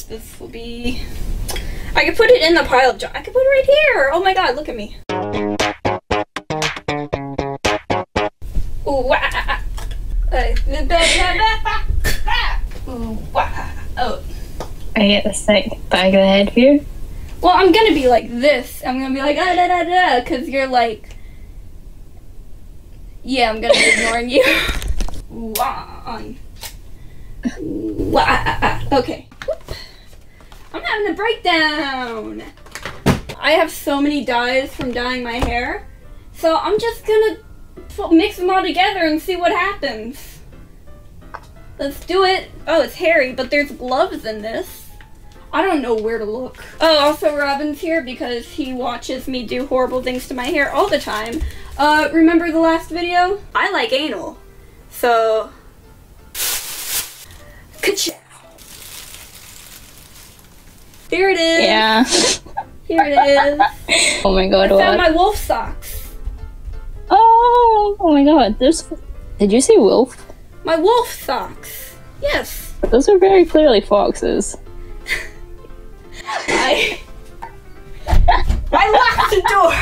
This will be... I could put it in the pile of junk. I could put it right here. Oh my god, look at me. Ooh, wah. Ooh, wah. Oh. I get this like bag of the head view. Well, I'm gonna be like this. I'm gonna be like da da da da, cause you're like. Yeah, I'm gonna be ignoring you. Okay. I'm having a breakdown. I have so many dyes from dyeing my hair, so I'm just gonna mix them all together and see what happens. Let's do it. Oh, it's hairy, but there's gloves in this. I don't know where to look. Oh, also Robin's here because he watches me do horrible things to my hair all the time. Remember the last video? I like anal. So, ka-chow. Here it is. Yeah. Here it is. Oh my god, I what? found my wolf socks. Oh my god, there's... Did you say wolf? My wolf socks. Yes. Those are very clearly foxes. I locked the door.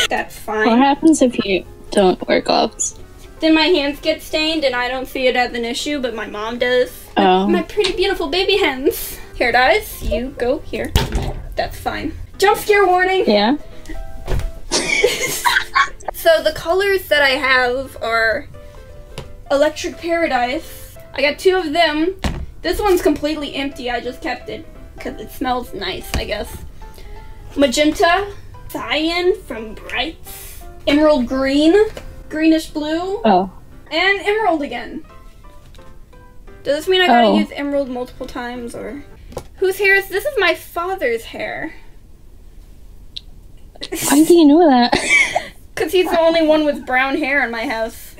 That's fine. What happens if you don't wear gloves? Then my hands get stained and I don't see it as an issue, but my mom does. Oh. My pretty beautiful baby hens. Hair dyes, you go here. That's fine. Jump scare warning. Yeah. So the colors that I have are Electric Paradise. I got 2 of them. This one's completely empty. I just kept it because it smells nice, I guess. Magenta, Cyan from Brights, Emerald Green, Greenish Blue, Oh. and Emerald again. Does this mean I gotta Oh. use Emerald multiple times, or? Whose hair is this? Is my father's hair. Why do you know that? Because he's the only one with brown hair in my house.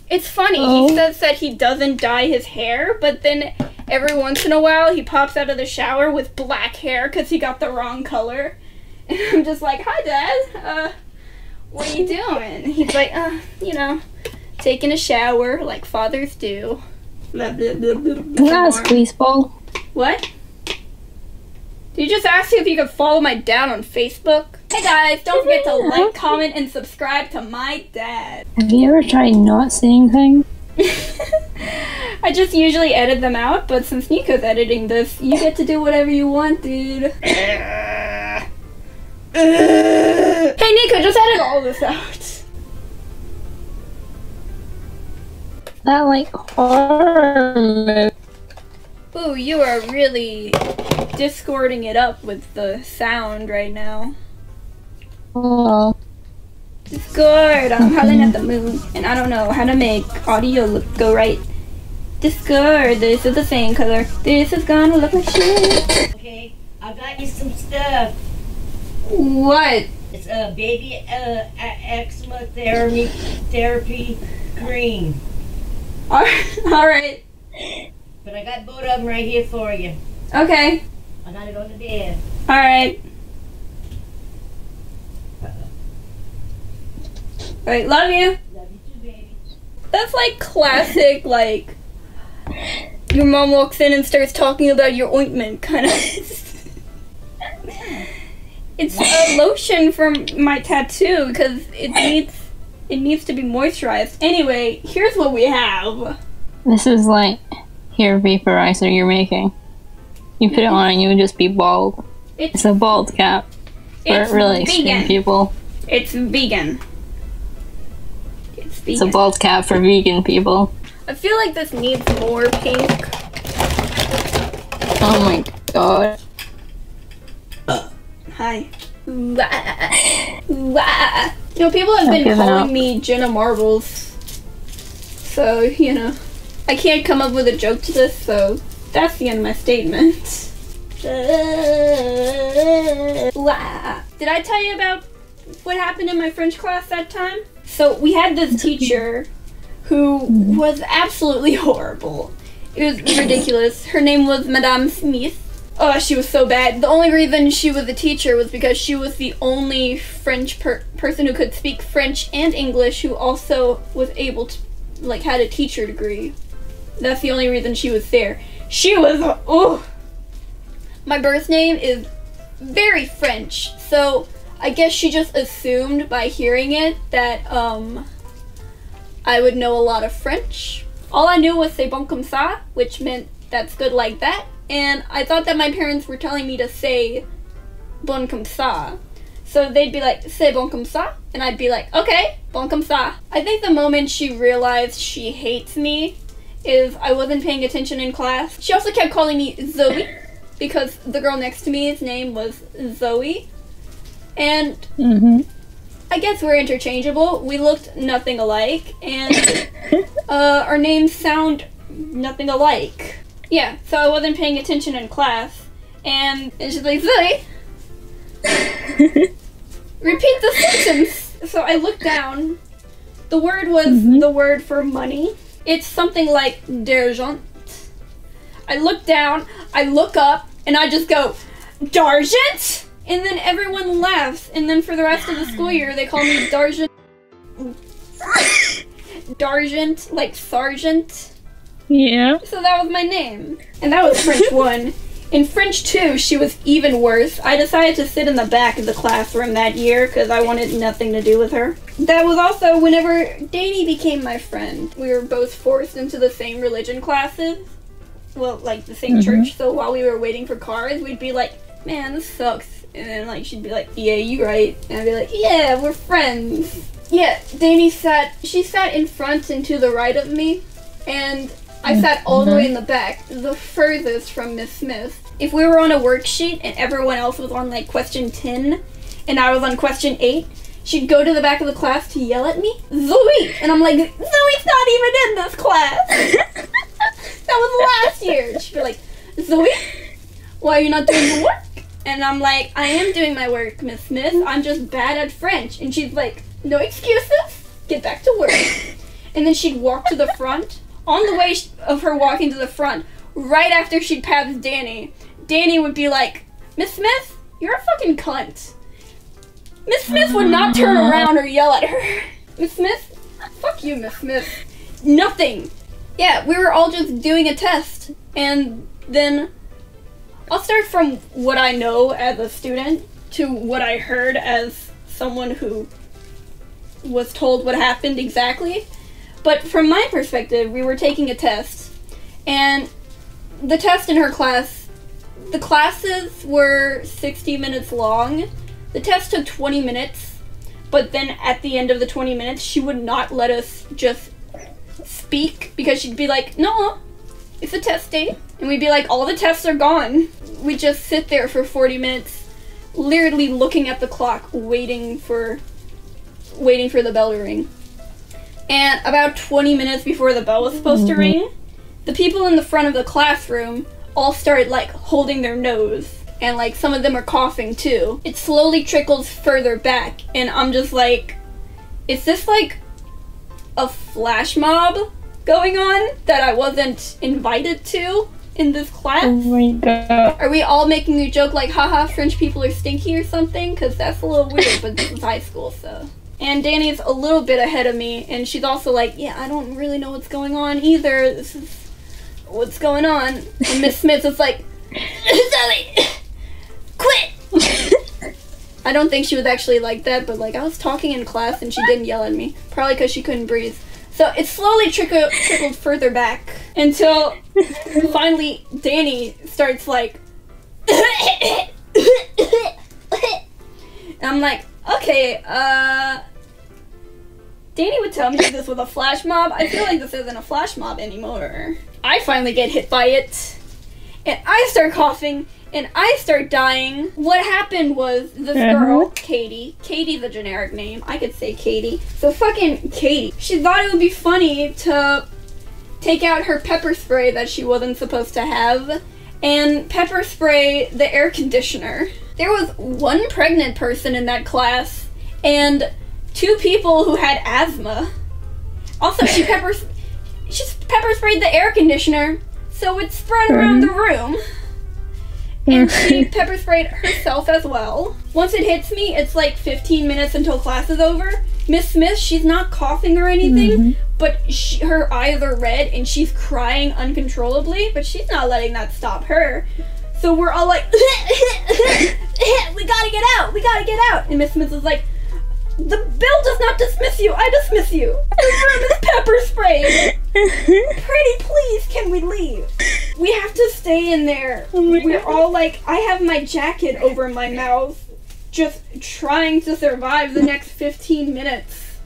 It's funny, Oh. he says that he doesn't dye his hair, but then every once in a while he pops out of the shower with black hair because he got the wrong color. And I'm just like, hi Dad, what are you doing? He's like, you know, taking a shower like fathers do. Blah, blah, blah, blah, blah. Isn't that a squeeze ball? What? Did you just ask me if you could follow my dad on Facebook? Hey guys, don't forget to like, comment, and subscribe to my dad. Have you ever tried not saying things? I just usually edit them out, but since Niko's editing this, you get to do whatever you want, dude. Hey Niko, just edit all this out. That like horror movie. Ooh, you are really discording it up with the sound right now. Oh. Discord, I'm howling at the moon, and I don't know how to make audio go right. Discord, this is the same color. This is gonna look like shit. Okay, I got you some stuff. What? It's a baby eczema therapy cream. Alright. But I got both of them right here for you. Okay. I got it on the bed. Alright. Alright, love you. Love you too, baby. That's like classic, like, your mom walks in and starts talking about your ointment, kind of. It's a lotion from my tattoo because it needs to be moisturized. Anyway, here's what we have. This is like hair vaporizer you're making. You put it on and you would just be bald. It's a bald cap for It's really extreme vegan. people. It's vegan. It's vegan. It's a bald cap for vegan people. I feel like this needs more pink. Oh my god. Hi. Wah. Wah. You know, people have been Give it up. calling me Jenna Marbles. So, you know, I can't come up with a joke to this, so that's the end of my statement. Wah. Did I tell you about what happened in my French class that time? So we had this teacher who was absolutely horrible. It was ridiculous. Her name was Madame Smith. Oh, she was so bad. The only reason she was a teacher was because she was the only French person who could speak French and English who also was able to, like, had a teacher degree. That's the only reason she was there. She was, oh. My birth name is very French, so I guess she just assumed by hearing it that I would know a lot of French. All I knew was c'est bon comme ça, which meant that's good like that, and I thought that my parents were telling me to say bon comme ça. So they'd be like, c'est bon comme ça, and I'd be like, okay, bon comme ça. I think the moment she realized she hates me is I wasn't paying attention in class. She also kept calling me Zoe, because the girl next to me's name was Zoe. And I guess we're interchangeable. We looked nothing alike, and our names sound nothing alike. Yeah, so I wasn't paying attention in class, and she's like, Zoe, repeat the sentence. So I looked down. The word was the word for money. It's something like d'argent. I look down, I look up, and I just go, d'argent? And then everyone laughs, and then for the rest of the school year, they call me d'argent. D'argent, like sergeant. Yeah. So that was my name. And that was French 1. In French 2, she was even worse. I decided to sit in the back of the classroom that year because I wanted nothing to do with her. That was also whenever Danny became my friend. We were both forced into the same religion classes. Well, like the same church. So while we were waiting for cars, we'd be like, man, this sucks. And then like she'd be like, yeah, you right. And I'd be like, yeah, we're friends. Yeah, Danny sat in front and to the right of me. And I sat all the way in the back, the furthest from Miss Smith. If we were on a worksheet and everyone else was on like question 10 and I was on question 8, she'd go to the back of the class to yell at me, Zoe! And I'm like, Zoe's not even in this class! That was last year. She'd be like, Zoe, why are you not doing your work? And I'm like, I am doing my work, Miss Smith. I'm just bad at French. And she's like, no excuses. Get back to work. And then she'd walk to the front. On the way of her walking to the front, right after she'd pass Danny, Danny would be like, Miss Smith, you're a fucking cunt. Miss Smith would not turn around or yell at her. Miss Smith? Fuck you, Miss Smith. Nothing. Yeah, we were all just doing a test. And then I'll start from what I know as a student to what I heard as someone who was told what happened exactly. But from my perspective, we were taking a test, and the test in her class, the classes were 60 minutes long. The test took 20 minutes, but then at the end of the 20 minutes, she would not let us just speak, because she'd be like, no, it's a test day. And we'd be like, all the tests are gone. We'd just sit there for 40 minutes, literally looking at the clock, waiting for the bell to ring. And about 20 minutes before the bell was supposed to ring, the people in the front of the classroom all started like holding their nose, and like some of them are coughing too. It slowly trickles further back, and I'm just like, is this like a flash mob going on that I wasn't invited to in this class? Oh my god. Are we all making a joke like, haha, French people are stinky or something? Because that's a little weird, but this is high school, so. And Danny's a little bit ahead of me, and she's also like, yeah, I don't really know what's going on either. This is what's going on. And Miss Smith is like, Zoe, quit! I don't think she was actually like that, but like I was talking in class and she didn't yell at me. Probably because she couldn't breathe. So it slowly trickled further back until finally Danny starts like, and I'm like, okay, Danny would tell me this was a flash mob. I feel like this isn't a flash mob anymore. I finally get hit by it, and I start coughing, and I start dying. What happened was this girl, Katie's a generic name. I could say Katie. So fucking Katie. She thought it would be funny to take out her pepper spray that she wasn't supposed to have and pepper spray the air conditioner. There was one pregnant person in that class and 2 people who had asthma. Also, she pepper sprayed the air conditioner so it spread around the room. And she pepper sprayed herself as well. Once it hits me, it's like 15 minutes until class is over. Miss Smith, she's not coughing or anything, but her eyes are red and she's crying uncontrollably, but she's not letting that stop her. So we're all like, we gotta get out, we gotta get out. And Miss Smith is like, the bill does not dismiss you, I dismiss you. The room is pepper sprayed. Pretty please, can we leave? We have to stay in there. We're all like, I have my jacket over my mouth, just trying to survive the next 15 minutes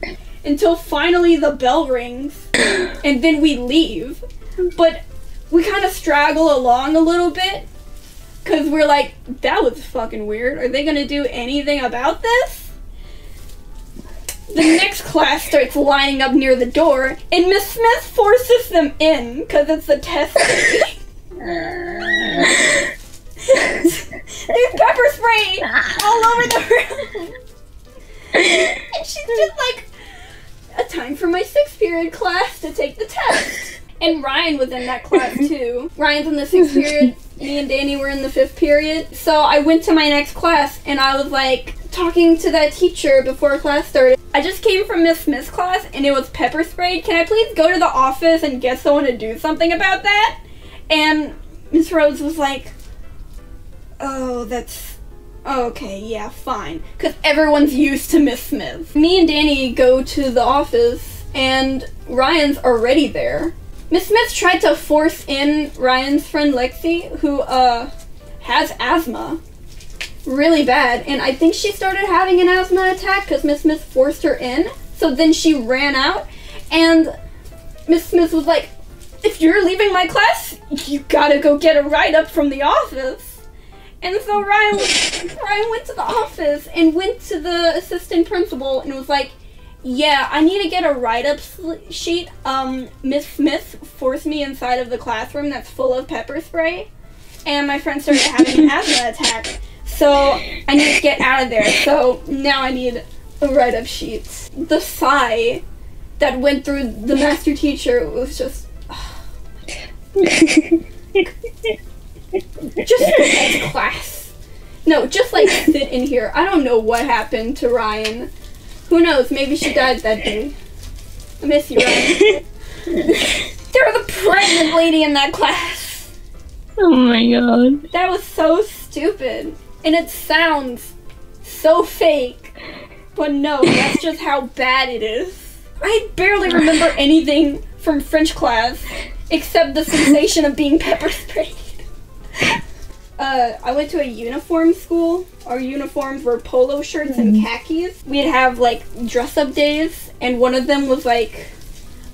until finally the bell rings and then we leave. But we kind of straggle along a little bit because we're like, that was fucking weird. Are they gonna do anything about this? The next class starts lining up near the door and Miss Smith forces them in because it's the test day. There's pepper spray all over the room. And she's just like, a time for my 6th period class to take the test. And Ryan was in that class too. Ryan's in the 6th period, me and Danny were in the 5th period. So I went to my next class and I was like talking to that teacher before class started. I just came from Miss Smith's class and it was pepper sprayed. Can I please go to the office and get someone to do something about that? And Miss Rose was like, oh, that's... okay, yeah, fine. Because everyone's used to Miss Smith. Me and Danny go to the office, and Ryan's already there. Miss Smith tried to force in Ryan's friend Lexi, who, has asthma. Really bad. And I think she started having an asthma attack because Miss Smith forced her in. So then she ran out, and Miss Smith was like, if you're leaving my class, you gotta go get a write-up from the office. And so Ryan went to the office and went to the assistant principal and was like, yeah, I need to get a write-up sheet. Miss Smith forced me inside of the classroom that's full of pepper spray, and my friend started having an asthma attack. So I need to get out of there. So now I need a write-up sheet. The sigh that went through the master teacher was just... just go back to class. No, just like sit in here. I don't know what happened to Ryan. Who knows? Maybe she died that day. I miss you, Ryan. There was a pregnant lady in that class. Oh my god. That was so stupid. And it sounds so fake. But no, that's just how bad it is. I barely remember anything from French class except the sensation of being pepper sprayed. I went to a uniform school. Our uniforms were polo shirts and khakis. We'd have like dress-up days, and one of them was like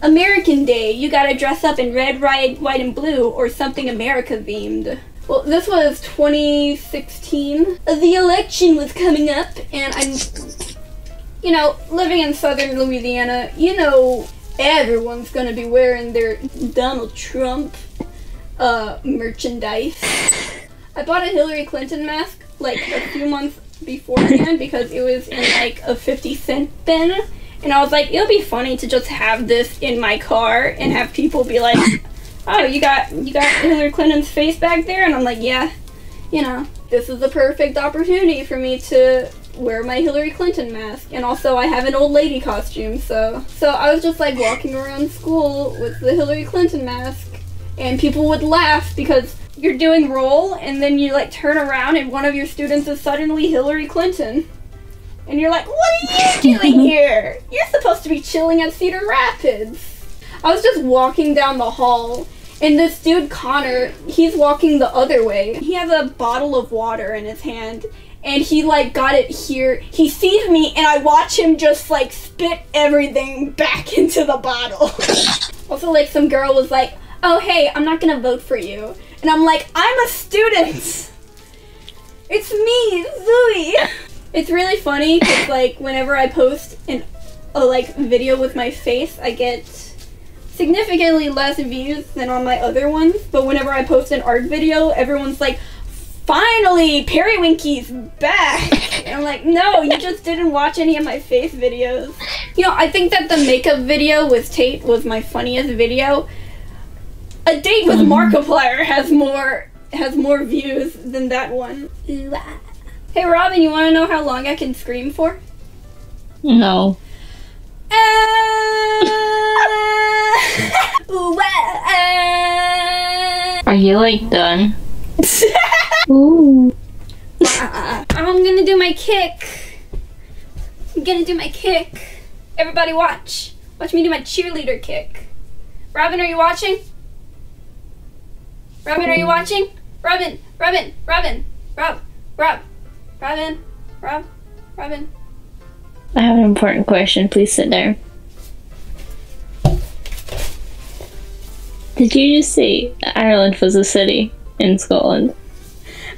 American Day. You gotta dress up in red, white, and blue, or something America themed. Well, this was 2016. The election was coming up, and I'm, you know, living in southern Louisiana, you know, everyone's gonna be wearing their Donald Trump merchandise. I bought a Hillary Clinton mask like a few months beforehand because it was in like a 50-cent bin, and I was like, it'll be funny to just have this in my car and have people be like, oh, you got Hillary Clinton's face back there? And I'm like, yeah, you know, this is the perfect opportunity for me to wear my Hillary Clinton mask. And also I have an old lady costume, so I was just like walking around school with the Hillary Clinton mask, and people would laugh because you're doing roll and then you like turn around and one of your students is suddenly Hillary Clinton. And you're like, what are you doing here? You're supposed to be chilling at Cedar Rapids. I was just walking down the hall, and this dude, Connor, he's walking the other way. He has a bottle of water in his hand, and he like got it here. He sees me, and I watch him just like spit everything back into the bottle. Also, like, some girl was like, oh hey, I'm not gonna vote for you. And I'm like, I'm a student! It's me, Zoe! It's really funny, because like, whenever I post a like video with my face, I get significantly less views than on my other ones. But whenever I post an art video, everyone's like, finally, Periwinky's back! And I'm like, no, you just didn't watch any of my face videos. You know, I think that the makeup video with Tate was my funniest video. A Date with Markiplier has more views than that one. Hey Robin, you want to know how long I can scream for? No. Ooh, Are you like done? Ooh. I'm gonna do my kick. I'm gonna do my kick. Everybody watch. Watch me do my cheerleader kick. Robin, are you watching? Robin, are you watching? Robin, Robin, Robin, Rob, Robin, Robin. I have an important question. Please sit there. Did you just say Ireland was a city in Scotland?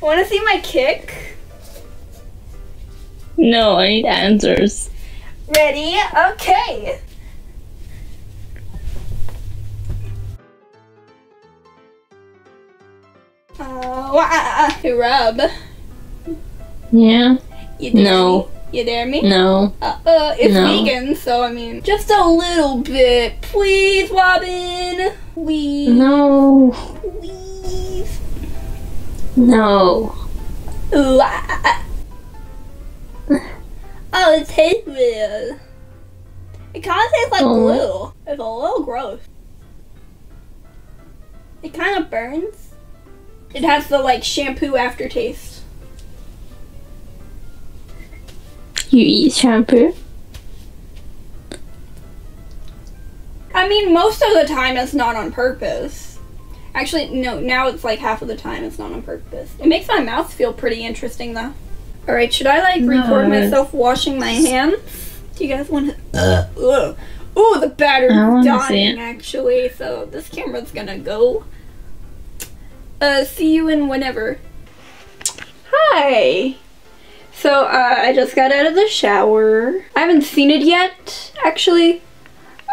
Want to see my kick? No, I need answers. Ready? Okay. Hey, Rob. Yeah? You dare No. me? You dare me? No. It's No. vegan, so I mean, just a little bit. Please, Robin. Please. No. Please. No. Ooh, Oh, it tastes weird. It kind of tastes like glue. It's a little gross. It kind of burns. It has the like shampoo aftertaste. You eat shampoo? I mean, most of the time it's not on purpose. Actually, no, now it's like half of the time it's not on purpose. It makes my mouth feel pretty interesting though. Alright, should I like record myself washing my hands? Do you guys want to? Ooh, the battery's dying actually, so this camera's gonna go. See you in whenever. Hi! So, I just got out of the shower. I haven't seen it yet, actually.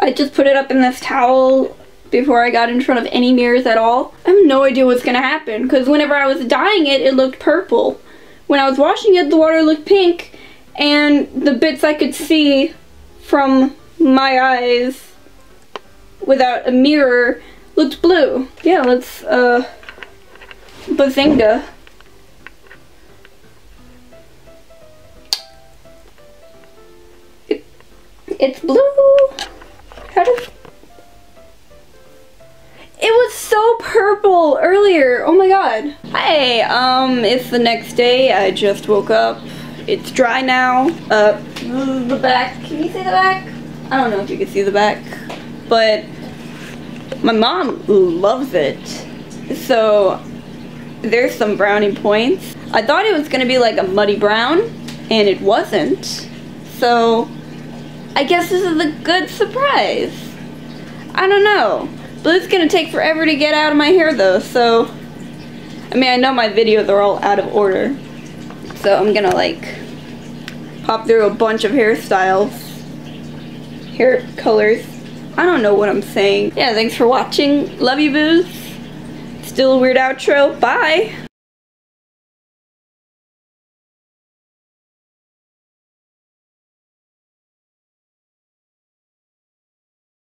I just put it up in this towel before I got in front of any mirrors at all. I have no idea what's gonna happen, because whenever I was dyeing it, it looked purple. When I was washing it, the water looked pink, and the bits I could see from my eyes without a mirror looked blue. Yeah, let's, bazinga. It's blue. How does... It was so purple earlier. Oh my god. Hi, it's the next day. I just woke up. It's dry now. The back. Can you see the back? I don't know if you can see the back, but my mom loves it. So there's some brownie points. I thought it was gonna be like a muddy brown, and it wasn't. So I guess this is a good surprise. I don't know. Blue's gonna take forever to get out of my hair though, so I mean, I know my videos are all out of order, so I'm gonna like pop through a bunch of hairstyles, hair colors. I don't know what I'm saying. Yeah, thanks for watching. Love you, boos. Still a weird outro. Bye.